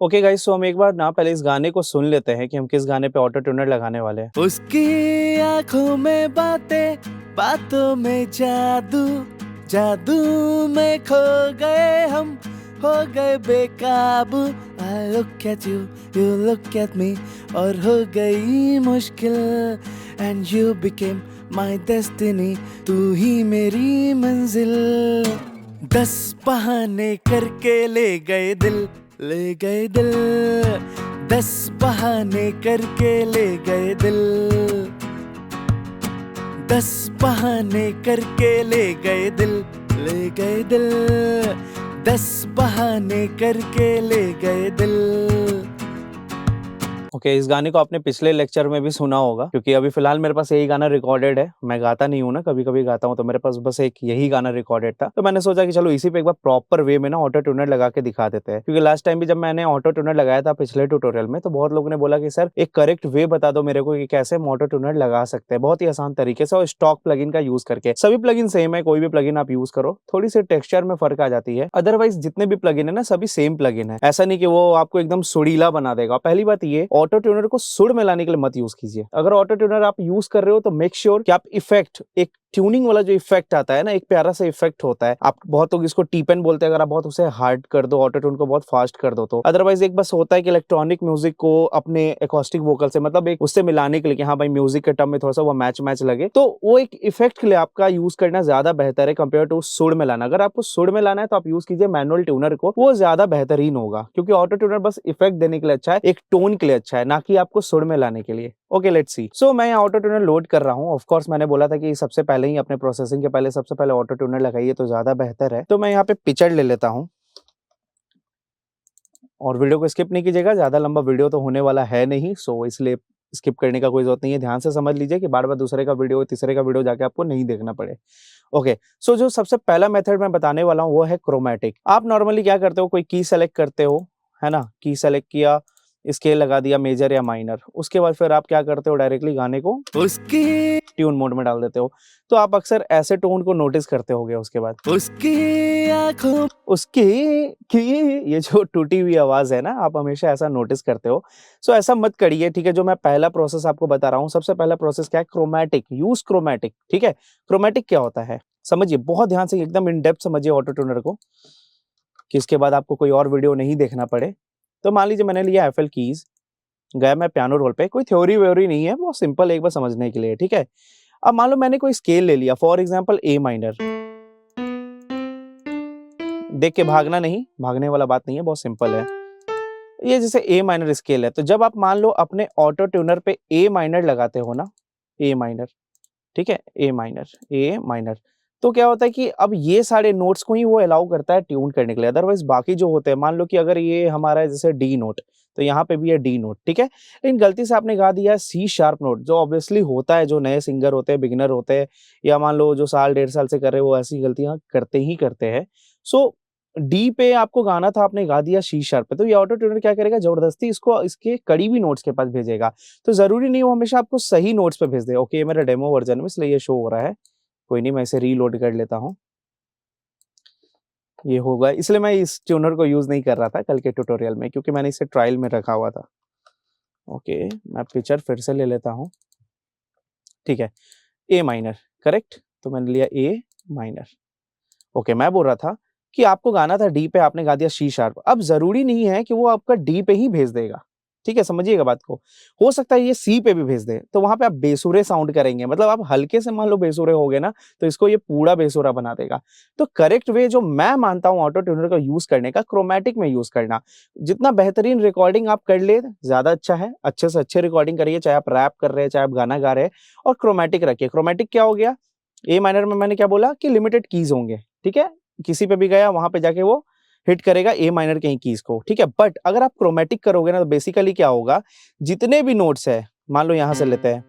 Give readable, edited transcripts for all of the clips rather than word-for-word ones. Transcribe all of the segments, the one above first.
Okay guys, सो हम एक बार ना पहले इस गाने को सुन लेते हैं कि हम किस गाने पे ऑटो ट्यूनर लगाने वाले हैं। उसकी आंखों में बातें, बातों में जादू, जादू में खो गए हम, हो गए बेकाबू। I look at you, you look at me, और हो गई मुश्किल। And you became my destiny, तू ही मेरी मंजिल। 10 बहाने करके ले गए दिल, ले गए दिल। 10 बहाने करके ले गए दिल, 10 बहाने करके ले गए दिल, ले गए दिल। 10 बहाने करके ले गए दिल। ओके, इस गाने को आपने पिछले लेक्चर में भी सुना होगा, क्योंकि अभी फिलहाल मेरे पास यही गाना रिकॉर्डेड है। मैं गाता नहीं हूँ ना, कभी कभी गाता हूँ, तो मेरे पास बस एक यही गाना रिकॉर्डेड था। तो मैंने सोचा कि चलो इसी पे एक बार प्रॉपर वे में ना ऑटो ट्यूनर लगा के दिखा देते हैं। क्योंकि लास्ट टाइम भी जब मैंने ऑटो ट्यूनर लगाया था पिछले ट्यूटोरियल में, तो बहुत लोगों ने बोला कि सर एक करेक्ट वे बता दो मेरे को कि कैसे हम ऑटो ट्यूनर लगा सकते हैं बहुत ही आसान तरीके से और स्टॉक प्लगइन का यूज करके। सभी प्लगइन सेम है, कोई भी प्लगइन आप यूज करो, थोड़ी सी टेक्सचर में फर्क आ जाती है। अदरवाइज जितने भी प्लगइन है ना, सभी सेम प्लगइन है। ऐसा नहीं कि वो आपको एकदम सुरीला बना देगा। पहली बात ये, ऑटो ट्यूनर को सुर में लाने के लिए मत यूज कीजिए। अगर ऑटो ट्यूनर आप यूज कर रहे हो तो मेक श्योर कि आप इफेक्ट, एक ट्यूनिंग वाला जो इफेक्ट आता है ना, एक प्यारा सा इफेक्ट होता है। आप बहुत लोग इसको टीपेन बोलते हैं, अगर आप बहुत उसे हार्ड कर दो, ऑटो ट्यून को बहुत फास्ट कर दो तो। अदरवाइज एक बस होता है कि इलेक्ट्रॉनिक म्यूजिक को अपने एकॉस्टिक वोकल से, मतलब एक उससे मिलाने के लिए कि हाँ भाई म्यूजिक के टर्म में थोड़ा सा वो मैच लगे, तो वो एक इफेक्ट के लिए आपका यूज करना ज्यादा बेहतर है कंपेयर टू सुर में लाना। अगर आपको सुर में लाना है तो आप यूज कीजिए मैनुअल ट्यूनर को, वो ज्यादा बेहतरीन होगा। क्योंकि ऑटो ट्यूनर बस इफेक्ट देने के लिए अच्छा है, एक टोन के लिए अच्छा है, ना कि आपको सुर में लाने के लिए। Okay, let's see. सो मैं यहाँ ऑटो ट्यूनर लोड कर रहा हूँ। ऑफ कोर्स मैंने बोला था कि सबसे पहले ही अपने प्रोसेसिंग के पहले सबसे पहले ऑटो ट्यूनर लगाइए तो ज्यादा बेहतर है। तो मैं यहाँ पे पिचर ले लेता हूँ और वीडियो को स्किप नहीं कीजिएगा, ज्यादा लंबा वीडियो तो होने वाला है नहीं, सो इसलिए स्किप करने का कोई जरूरत नहीं है। ध्यान से समझ लीजिए कि बार बार दूसरे का वीडियो, तीसरे का वीडियो जाके आपको नहीं देखना पड़े। ओके, सो जो सबसे पहला मेथड मैं बताने वाला हूँ वो है क्रोमैटिक। आप नॉर्मली क्या करते हो, कोई की सेलेक्ट करते हो, है ना, की सेलेक्ट किया, स्केल लगा दिया मेजर या माइनर, उसके बाद फिर आप क्या करते हो, डायरेक्टली गाने को उसकी ट्यून मोड में डाल देते हो। तो आप अक्सर ऐसे टोन को नोटिस करते होगे। उसके बाद उसकी आंखों, उसकी की, ये जो टूटी हुई आवाज है ना, आप हमेशा ऐसा नोटिस करते हो। सो ऐसा मत करिए, ठीक है। जो मैं पहला प्रोसेस आपको बता रहा हूँ, सबसे पहला प्रोसेस क्या है, क्रोमैटिक। यूज क्रोमैटिक, ठीक है। क्रोमैटिक क्या होता है समझिए, बहुत ध्यान से एकदम इन डेप्थ समझिए ऑटो ट्यूनर को, कि इसके बाद आपको कोई और वीडियो नहीं देखना पड़े। तो मान लीजिए मैंने लिया एफएल कीज, गया मैं पियानो रोल पे, कोई थ्योरी व्योरी नहीं है, बहुत सिंपल, एक बार समझने के लिए, ठीक है। अब मान लो मैंने कोई स्केल ले लिया, फॉर एग्जांपल ए माइनर। देख के भागना नहीं, भागने वाला बात नहीं है, बहुत सिंपल है। ये जैसे ए माइनर स्केल है, तो जब आप मान लो अपने ऑटो ट्यूनर पे ए माइनर लगाते हो ना, ए माइनर, ठीक है, ए माइनर, ए माइनर, तो क्या होता है कि अब ये सारे नोट्स को ही वो अलाउ करता है ट्यून करने के लिए। अदरवाइज बाकी जो होते हैं, मान लो कि अगर ये हमारा है जैसे डी नोट, तो यहाँ पे भी है डी नोट, ठीक है। लेकिन गलती से आपने गा दिया सी शार्प नोट, जो ऑब्वियसली होता है, जो नए सिंगर होते हैं, बिगिनर होते हैं, या मान लो जो साल डेढ़ साल से कर रहे हैं, वो ऐसी गलतियां करते ही करते हैं। सो डी पे आपको गाना था, आपने गा दिया सी शार्प पे, तो ये ऑटो ट्यूनर क्या करेगा, जबरदस्ती इसको इसके करीबी नोट्स के पास भेजेगा। तो जरूरी नहीं वो हमेशा आपको सही नोट्स पे भेज दे। ओके, ये मेरा डेमो वर्जन में इसलिए ये शो हो रहा है, कोई नहीं, मैं इसे रीलोड कर लेता हूँ। ये होगा, इसलिए मैं इस ट्यूनर को यूज नहीं कर रहा था कल के ट्यूटोरियल में, क्योंकि मैंने इसे ट्रायल में रखा हुआ था। ओके, मैं पिक्चर फिर से ले लेता हूँ, ठीक है। ए माइनर, करेक्ट, तो मैंने लिया ए माइनर। ओके, मैं बोल रहा था कि आपको गाना था डी पे, आपने गा दिया सी शार्प। अब जरूरी नहीं है कि वो आपका डी पे ही भेज देगा, ठीक है, समझिएगा बात को। हो सकता है ये सी पे भी भेज दे, तो वहां पे आप बेसुरे साउंड करेंगे, मतलब आप हल्के से मान लो बेसुरे हो गए ना, तो इसको ये पूरा बेसुरा बना देगा। तो करेक्ट वे जो मैं मानता हूं ऑटो ट्यूनर का यूज करने का, क्रोमैटिक में यूज करना। जितना बेहतरीन रिकॉर्डिंग आप कर ले ज्यादा अच्छा है, अच्छे से अच्छे रिकॉर्डिंग करिए, चाहे आप रैप कर रहे हैं, चाहे आप गाना गा रहे हैं, और क्रोमैटिक रखिए। क्रोमैटिक क्या हो गया, ए माइनर में मैंने क्या बोला कि लिमिटेड कीज होंगे, ठीक है। किसी पे भी गया वहां पे जाके वो हिट करेगा ए माइनर के ही कीज को, ठीक है। बट अगर आप क्रोमैटिक करोगे ना, तो बेसिकली क्या होगा, जितने भी नोट्स है, मान लो यहां से लेते हैं,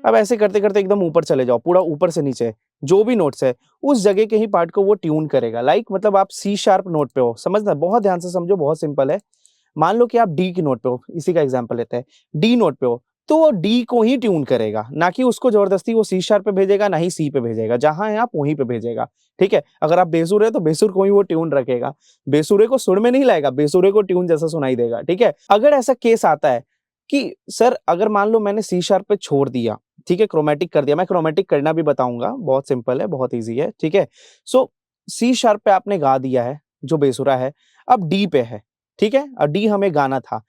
अब ऐसे करते करते एकदम ऊपर चले जाओ, पूरा ऊपर से नीचे जो भी नोट्स है उस जगह के ही पार्ट को वो ट्यून करेगा। लाइक मतलब आप सी शार्प नोट पे हो, समझना, बहुत ध्यान से समझो, बहुत सिंपल है। मान लो कि आप डी की नोट पे हो, इसी का एग्जांपल लेते हैं, डी नोट पे हो, तो वो डी को ही ट्यून करेगा, ना कि उसको जबरदस्ती वो सी शार्प पे भेजेगा, ना ही सी पे भेजेगा। जहां है आप वहीं पे भेजेगा, ठीक है। अगर आप बेसुर है तो बेसुर को ही वो ट्यून रखेगा, बेसुरे को सुर में नहीं लाएगा, बेसुरे को ट्यून जैसा सुनाई देगा, ठीक है। अगर ऐसा केस आता है कि सर अगर मान लो मैंने सी शार्प पे छोड़ दिया, ठीक है, क्रोमेटिक कर दिया, मैं क्रोमेटिक करना भी बताऊंगा, बहुत सिंपल है, बहुत ईजी है, ठीक है। सो सी शार्प पे आपने गा दिया है जो बेसुरा है, अब डी पे है, ठीक है, और डी हमें गाना था,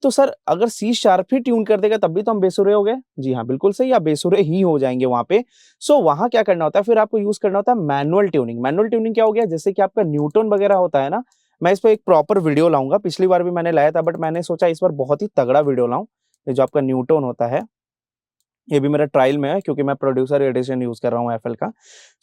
तो सर अगर सी शार्प ही ट्यून कर देगा तब भी तो हम बेसुरे हो गए। जी हाँ, बिल्कुल सही, आप बेसुरे ही हो जाएंगे वहां पे। सो वहां क्या करना होता है, फिर आपको यूज करना होता है मैनुअल ट्यूनिंग। मैनुअल ट्यूनिंग क्या हो गया, जैसे कि आपका न्यूटन वगैरह होता है ना, मैं इस पर एक प्रॉपर वीडियो लाऊंगा, पिछली बार भी मैंने लाया था, बट मैंने सोचा इस बार बहुत ही तगड़ा वीडियो लाऊं। ये जो आपका न्यूटन होता है, ये भी मेरा ट्रायल में है क्योंकि मैं प्रोड्यूसर एडिशन यूज कर रहा हूँ एफएल का।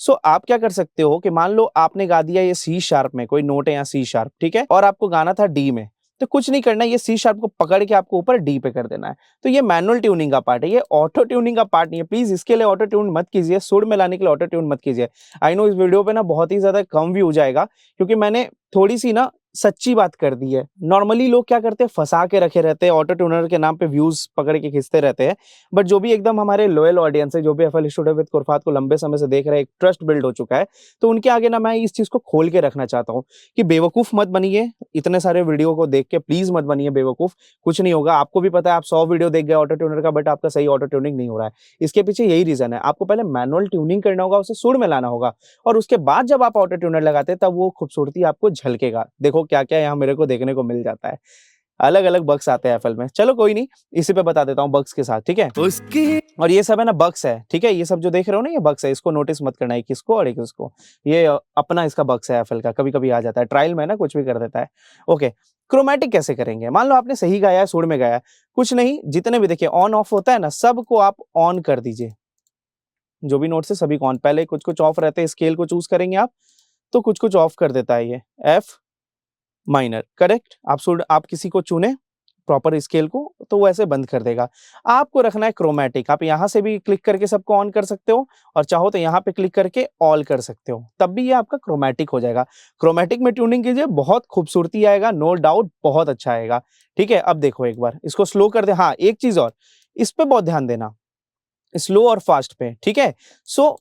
सो आप क्या कर सकते हो कि मान लो आपने गा दिया ये सी शार्प में, कोई नोट है यहाँ सी शार्प, ठीक है, और आपको गाना था डी में, तो कुछ नहीं करना है, ये सी शार्प को पकड़ के आपको ऊपर डी पे कर देना है। तो ये मैनुअल ट्यूनिंग का पार्ट है, ये ऑटो ट्यूनिंग का पार्ट नहीं है। प्लीज इसके लिए ऑटो ट्यून मत कीजिए, सुर में लाने के लिए ऑटो ट्यून मत कीजिए। आई नो इस वीडियो पे ना बहुत ही ज्यादा कम व्यू जाएगा क्योंकि मैंने थोड़ी सी ना सच्ची बात कर दी है। नॉर्मली लोग क्या करते हैं, फंसा के रखे रहते हैं, ऑटो ट्यूनर के नाम पे व्यूज पकड़ के खींचते रहते हैं। बट जो भी एकदम हमारे लॉयल ऑडियंस है, जो भी एफएल स्टूडियो विद कुरफात को लंबे समय से देख रहे हैं, एक ट्रस्ट बिल्ड हो चुका है, तो उनके आगे ना मैं इस चीज को खोल के रखना चाहता हूँ कि बेवकूफ मत बनिए, इतने सारे वीडियो को देख के प्लीज मत बनिए बेवकूफ। कुछ नहीं होगा, आपको भी पता है, आप 100 वीडियो देख गए ऑटो ट्यूनर का, बट आपका सही ऑटो ट्यूनिंग नहीं हो रहा है। इसके पीछे यही रीजन है, आपको पहले मैनुअल ट्यूनिंग करना होगा, उसे सुर में लाना होगा, और उसके बाद जब आप ऑटो ट्यूनर लगाते हैं तब वो खूबसूरती आपको झलकेगा। देखो क्या क्या यहाँ मेरे को देखने को मिल जाता है, अलग अलग बग्स आते हैं एफएल में। चलो कोई नहीं, इसी पे बता देता हूँ बग्स के साथ, ठीक है। उसकी और ये सब है ना बग्स है, ठीक है, ये सब जो देख रहे हो ना ये बग्स है, इसको नोटिस मत करना है किसको और एक किसको, ये अपना इसका बग्स है एफएल का, कभी कभी आ जाता है ट्रायल में ना, कुछ भी कर देता है। ओके, क्रोमेटिक कैसे करेंगे, मान लो आपने सही गाया है, सुर में गाया है, कुछ नहीं, जितने भी देखिए ऑन ऑफ होता है ना, सबको आप ऑन कर दीजिए, जो भी नोट्स है सभी को ऑन। पहले कुछ कुछ ऑफ रहते हैं, स्केल को चूज करेंगे आप, तो कुछ कुछ ऑफ कर देता है ये एफ माइनर, करेक्ट। आप किसी को चुने प्रॉपर स्केल को, तो वो ऐसे बंद कर देगा। आपको रखना है क्रोमेटिक, आप यहां से भी क्लिक करके सबको ऑन कर सकते हो, और चाहो तो यहाँ पे क्लिक करके ऑल कर सकते हो, तब भी ये आपका क्रोमेटिक हो जाएगा। क्रोमेटिक में ट्यूनिंग कीजिए, बहुत खूबसूरती आएगा, नो डाउट, बहुत अच्छा आएगा, ठीक है। अब देखो एक बार इसको स्लो कर दे। हाँ, एक चीज और, इस पे बहुत ध्यान देना, स्लो और फास्ट पे, ठीक है। सो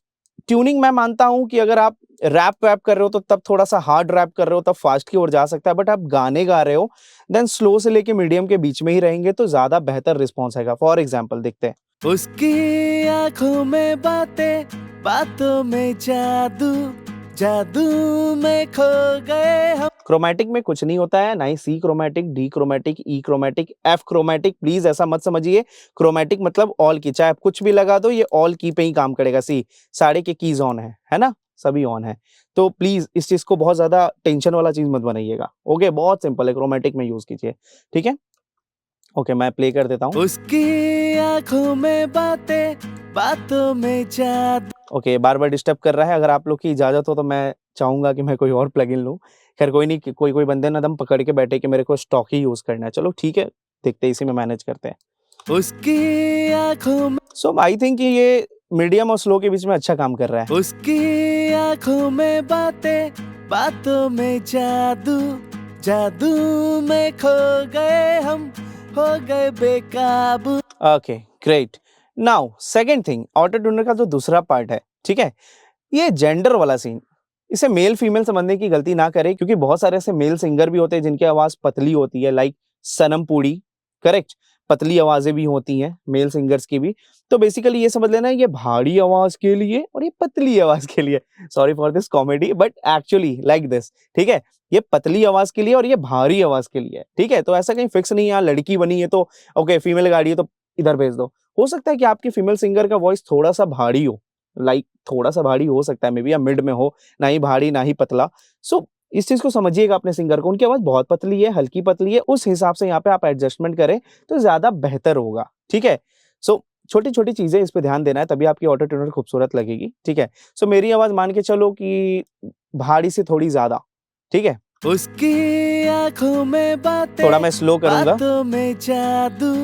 ट्यूनिंग मैं मानता हूं कि अगर आप रैप वैप कर रहे हो तो तब थोड़ा सा हार्ड रैप कर रहे हो तब फास्ट की ओर जा सकता है, बट आप गाने गा रहे हो देन स्लो से लेके मीडियम के बीच में ही रहेंगे तो ज्यादा बेहतर रिस्पॉन्स आएगा। फॉर एग्जाम्पल देखते हैं, उसकी आंखों में बातें, बातों में जादू, जादू में खो गए हम। क्रोमेटिक में कुछ नहीं होता है, ना ही C chromatic, D chromatic, E chromatic, F chromatic, please ऐसा मत समझिए। क्रोमेटिक मतलब ऑल की, चाहे आप कुछ भी लगा दो, ये ऑल की पे ही काम करेगा। सी सारे के कीज ऑन है ना, सभी ऑन है, तो प्लीज इस चीज को बहुत ज्यादा टेंशन वाला चीज मत बनाइएगा। ओके, बहुत सिंपल है, क्रोमेटिक में यूज कीजिए, ठीक है। ओके, मैं प्ले कर देता हूँ। उसकी आंखों में बातें, बातों में जादू। ओके, बार बार डिस्टर्ब कर रहा है, अगर आप लोग की इजाजत हो तो मैं चाहूंगा कि मैं कोई और प्लगइन लूं। खैर कोई नहीं, कोई कोई बंदे ना दम पकड़ के बैठे कि मेरे को स्टॉक ही यूज करना है, चलो ठीक है, देखते हैं, इसी में मैनेज करते हैं। उसकी आंखों में, सो आई थिंक ये मीडियम और स्लो के बीच में अच्छा काम कर रहा है। उसकी आंखों में बातें, बातों में जादू, जादू में खो गए हम, हो गए बेकाबू। Okay great. Now second thing, auto tuner का जो दूसरा पार्ट है, ठीक है, ये जेंडर वाला सीन, इसे मेल फीमेल समझने की गलती ना करें, क्योंकि बहुत सारे ऐसे मेल सिंगर भी होते हैं जिनकी आवाज पतली होती है, लाइक सनम पुरी, करेक्ट, पतली आवाजें भी होती हैं मेल सिंगर्स की भी। तो बेसिकली ये समझ लेना, ये भारी आवाज के लिए और ये पतली आवाज के लिए, sorry for this comedy but actually like this, ठीक है, ये पतली आवाज के लिए और ये भारी आवाज के लिए, ठीक है। तो ऐसा कहीं फिक्स नहीं है, लड़की बनी है तो ओके, फीमेल गाड़ी है तो इधर भेज दो। हो सकता है कि आपकी फीमेल सिंगर का वॉइस थोड़ा सा भारी हो, लाइक थोड़ा सा भारी हो सकता है, मे बी या मिड में हो, ना ही भारी ना ही पतला। सो इस चीज को समझिएगा अपने सिंगर को, उनकी आवाज बहुत पतली है, हल्की पतली है, उस हिसाब से यहाँ पे आप एडजस्टमेंट करें तो ज्यादा बेहतर होगा, ठीक है। सो छोटी छोटी चीजें इस पे ध्यान देना है, तभी आपकी ऑटो ट्यूनर खूबसूरत लगेगी, ठीक है। सो मेरी आवाज मान के चलो कि भारी से थोड़ी ज्यादा, ठीक है। उसकी आंखों में बातें, थोड़ा मैं स्लो करूंगा। बातों में जादू,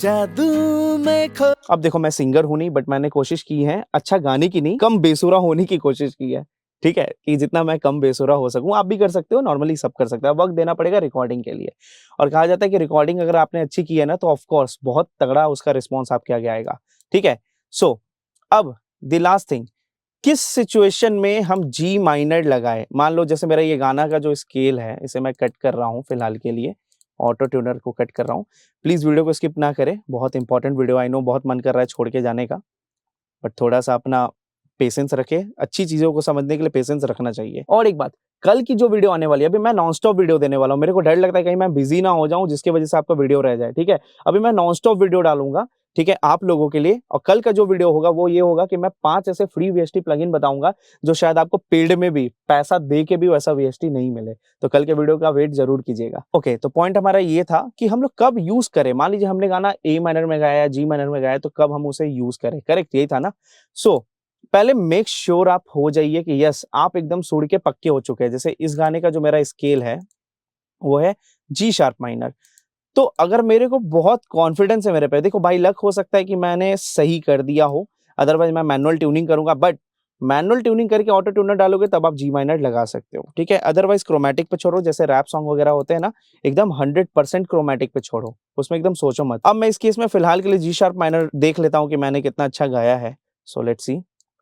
जादू में खो। अब देखो मैं सिंगर हूं नहीं, बट मैंने कोशिश की है अच्छा गाने की नहीं, कम बेसुरा होने की कोशिश की है, ठीक है? कि जितना मैं कम बेसुरा हो सकूँ, आप भी कर सकते हो, नॉर्मली सब कर सकते हैं। वक़्त देना पड़ेगा रिकॉर्डिंग के लिए और कहा जाता है कि रिकॉर्डिंग अगर आपने अच्छी की है ना, तो ऑफ कोर्स बहुत तगड़ा उसका रिस्पॉन्स आपके आगे आएगा, ठीक है? सो अब द लास्ट थिंग, किस सिचुएशन में हम जी माइनर लगाएँ? मान लो जैसे मेरा ये गाना का जो स्केल है, इसे मैं कट कर रहा हूँ फिलहाल के लिए, ऑटो ट्यूनर को कट कर रहा हूँ। प्लीज़ वीडियो को स्किप ना करें, बहुत इंपॉर्टेंट वीडियो आई नो बहुत मन कर रहा है छोड़ के जाने का, बट थोड़ा-सा अपना पेशेंस रखें, अच्छी चीज़ों को समझने के लिए पेशेंस रखना चाहिए। और एक बात, कल की जो वीडियो आने वाली है, अभी मैं नॉन स्टॉप वीडियो देने वाला हूँ, मेरे को डर लगता है कहीं मैं बिज़ी ना हो जाऊँ जिसकी वजह से आपका वीडियो रह जाए, ठीक है? अभी मैं नॉन स्टॉप वीडियो डालूँगा, ठीक है? आप लोगों के लिए और कल का जो वीडियो होगा वो ये होगा कि मैं 5 ऐसे फ्री वीएसटी प्लगइन बताऊँगा, जो शायद आपको पेड में भी, पैसा दे के भी वैसा वीएसटी नहीं मिले। तो कल के वीडियो का वेट ज़रूर कीजिएगा। ओके, तो पॉइंट हमारा ये था कि हम लोग कब यूज़ करें? मान लीजिए हमने गाना ए माइनर में गाया, जी माइनर में गाया, तो कब हम उसे यूज़ करें? करेक्ट यही था ना? सो पहले मेक श्योर आप हो जाइए कि यस आप एकदम सुर के पक्के हो चुके हैं। जैसे इस गाने का जो मेरा स्केल है, वो है जी शार्प माइनर। तो अगर मेरे को बहुत कॉन्फिडेंस है मेरे पे, देखो भाई लक हो सकता है कि मैंने सही कर दिया हो, अदरवाइज़ मैं मैनुअल ट्यूनिंग करूँगा, बट मैनुअल ट्यूनिंग करके ऑटो ट्यूनर डालोगे तब आप जी माइनर लगा सकते हो, ठीक है? अदरवाइज़ क्रोमैटिक पे छोड़ो, जैसे रैप सॉन्ग वगैरह होते हैं ना, एकदम 100% क्रोमैटिक पे छोड़ो, उसमें एकदम सोचो मत। अब मैं इस केस में फिलहाल के लिए जी शार्प माइनर देख लेता हूँ कि मैंने कितना अच्छा गाया है। सो लेट्स सी,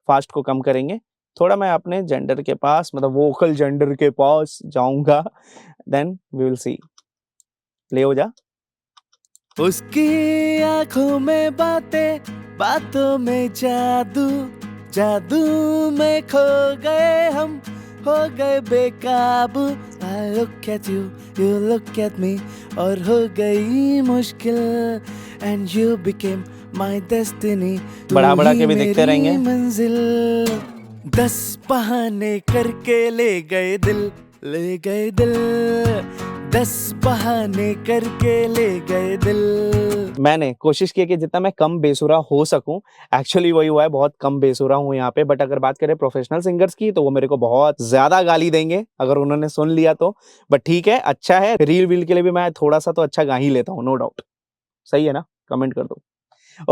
फास्ट को कम करेंगे, थोड़ा मैं अपने जेंडर के पास मतलब वोकल जेंडर के पास जाऊँगा, then we will see. Play हो जा। उसकी आंखों में बातें, बातों में जादू, जादू में खो गए हम, हो गए बेकाबू। I look at you, you look at me, और हो गई मुश्किल, and you became my destiny। तू बढ़ा-बढ़ा ही के भी देखते मेरी रहेंगे। मंजिल। 10 बहाने करके ले गए दिल, ले गए दिल। 10 बहाने करके ले गए दिल। मैंने कोशिश की है कि जितना मैं कम बेसुरा हो सकूं, एक्चुअली वही हुआ है, बहुत कम बेसुरा हूं यहाँ पे। बट अगर बात करें प्रोफेशनल सिंगर्स की तो वो मेरे को बहुत ज्यादा गाली देंगे अगर उन्होंने सुन लिया तो। बट ठीक है, अच्छा है, रील वील के लिए भी मैं थोड़ा सा तो अच्छा गा ही लेता हूँ, नो डाउट। सही है ना? कमेंट कर दो।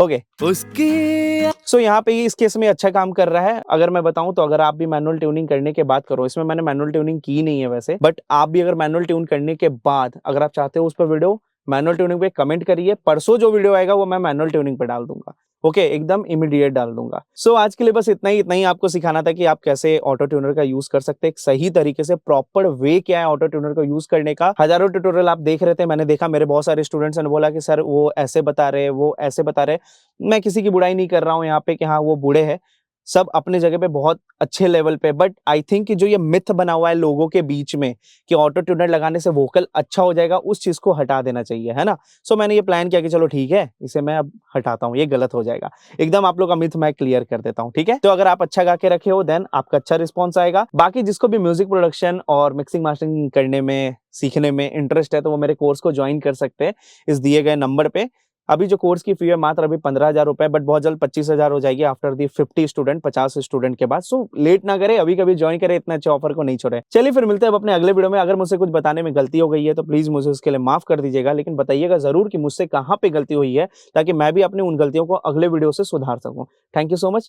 ओके, उसकी सो यहाँ पे ये इस केस में अच्छा काम कर रहा है। अगर मैं बताऊं तो अगर आप भी मैनुअल ट्यूनिंग करने के बाद करो, इसमें मैंने मैनुअल ट्यूनिंग की नहीं है वैसे, बट आप भी अगर मैनुअल ट्यून करने के बाद अगर आप चाहते हो उस पर वीडियो मैनुअल ट्यूनिंग पे कमेंट करिए, परसों जो वीडियो आएगा वो मैं मैनुअल ट्यूनिंग पे डाल दूंगा। ओके, एकदम इमीडिएट डाल दूंगा। सो आज के लिए बस इतना ही आपको सिखाना था कि आप कैसे ऑटो ट्यूनर का यूज कर सकते हैं एक सही तरीके से। प्रॉपर वे क्या है ऑटो ट्यूनर को यूज करने का। हजारों ट्यूटोरियल आप देख रहे थे, मैंने देखा मेरे बहुत सारे स्टूडेंट्स ने बोला कि सर वो ऐसे बता रहे, वो ऐसे बता रहे। मैं किसी की बुराई नहीं कर रहा हूँ यहाँ पे कि हाँ वो बूढ़े हैं, सब अपने जगह पे बहुत अच्छे लेवल पे। बट आई थिंक कि जो ये मिथ बना हुआ है लोगों के बीच में कि ऑटो ट्यूनर लगाने से वोकल अच्छा हो जाएगा, उस चीज को हटा देना चाहिए, है ना? सो मैंने ये प्लान किया कि चलो ठीक है, इसे मैं अब हटाता हूँ, ये गलत हो जाएगा। एकदम आप लोग का मिथ मैं क्लियर कर देता हूँ, ठीक है? तो अगर आप अच्छा गा के रखे हो देन आपका अच्छा रिस्पॉन्स आएगा। बाकी जिसको भी म्यूजिक प्रोडक्शन और मिक्सिंग मास्टरिंग करने में, सीखने में इंटरेस्ट है तो वो मेरे कोर्स को ज्वाइन कर सकते हैं इस दिए गए नंबर पे। अभी जो कोर्स की फी है मात्र अभी 15,000 रुपए, बट बहुत जल्द 25,000 हो जाएगी आफ्टर दी 50 स्टूडेंट, 50 स्टूडेंट के बाद। सो लेट ना करें, अभी कभी ज्वाइन करें, इतना अच्छे ऑफर को नहीं छोड़े। चलिए फिर मिलते हैं अब अपने अगले वीडियो में। अगर मुझसे कुछ बताने में गलती हो गई है तो प्लीज मुझे उसके लिए माफ कर दीजिएगा, लेकिन बताइएगा जरूर कि मुझसे कहाँ पे गलती हुई है, ताकि मैं भी अपनी उन गलतियों को अगले वीडियो से सुधार सकूं। Thank you so much.